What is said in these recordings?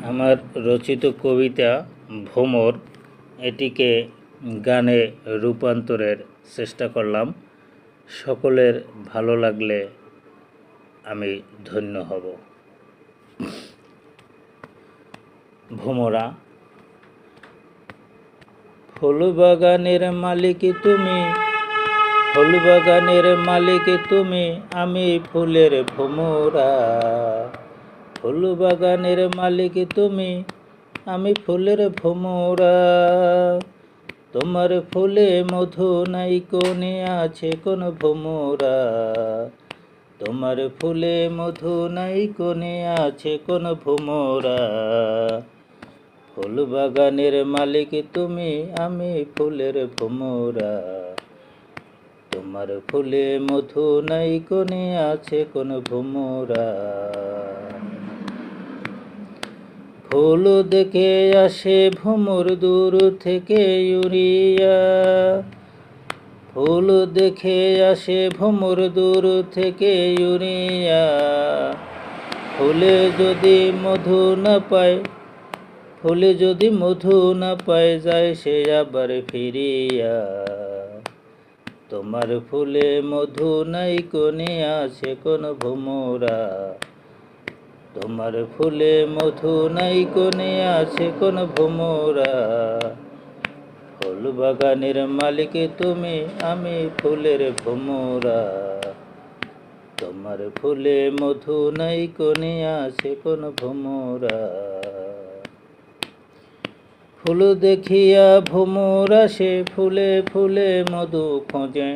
আমার রচিত কবিতা ভ্রমর এটিকে গানে রূপান্তরের চেষ্টা করলাম। সকলের ভালো লাগলে আমি ধন্য হব। ভ্রমরা। ফুল বাগানের মালিক তুমি, ফুল বাগানের মালিক তুমি, আমি ফুলের ভ্রমরা। ফুল বাগানের মালিক তুমি, আমি ফুলের ভ্রমরা। তোমার ফুলে মধু নাই কোনে আছে কোন ভ্রমরা। তোমার ফুলে মধু নাই কোনে আছে কোন ভ্রমরা। ফুল বাগানের মালিক তুমি, আমি ফুলের ভ্রমরা। তোমার ফুলে মধু নাই কোনে আছে কোন ভ্রমরা। ফুল দেখে আসে ভ্রমর দূর থেকে উড়িয়া। ফুল দেখে আসে ভ্রমর দূর থেকে উড়িয়া। ফুলে যদি মধু না পায়, ফুলে যদি মধু না পায়, যায় সে আবার ফিরিয়া। তোমার ফুলে মধু নাই কোনে আছে কোন ভ্রমরা। তোমার ফুলে মধু নাই কোনে আছে কোন ভ্রমরা। ফুল বাগানের মালিক তুমি, আমি ফুলের ভ্রমরা। তোমার ফুলে মধু নাই কোনে আছে কোন ভ্রমরা। ফুল দেখিয়া ভ্রমর আসে, ফুলে ফুলে মধু খোঁজে।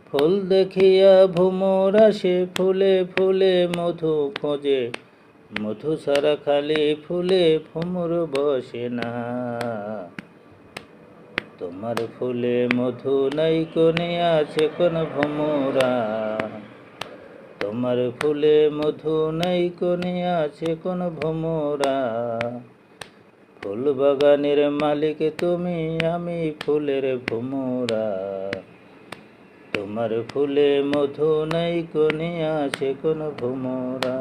ফুল দেখিয়া ভ্রমর আসে, ফুলে ফুলে মধু খোঁজে। মধু সারা খালি ফুলে ভ্রমর বসে না। তোমার ফুলে মধু নাই কোনে আছে কোন ভ্রমরা। তোমার ফুলে মধু নাই কোনে আছে কোন ভ্রমরা। ফুল বাগানের মালিক তুমি, আমি ফুলের ভ্রমরা। তোমার ফুলে মধু নাই কোনে আছে কোন ভ্রমরা।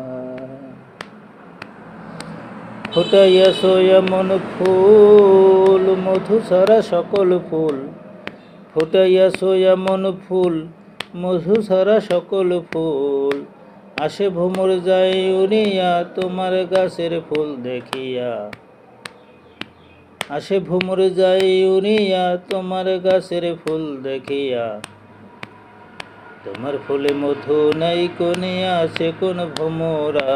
ফুটাইয়াছ এমন ফুল, মধু সারা সকল ফুল। ফুটাইয়াছ এমন ফুল, মধু সারা সকল ফুল। আসে ভ্রমর যায় উড়িয়া, তোমার গাছের ফুল দেখিয়া। আসে ভ্রমর যায় উড়িয়া, তোমার গাছের ফুল দেখিয়া। তোমার ফুলে মধু নাই কোনে আছে কোন ভ্রমরা।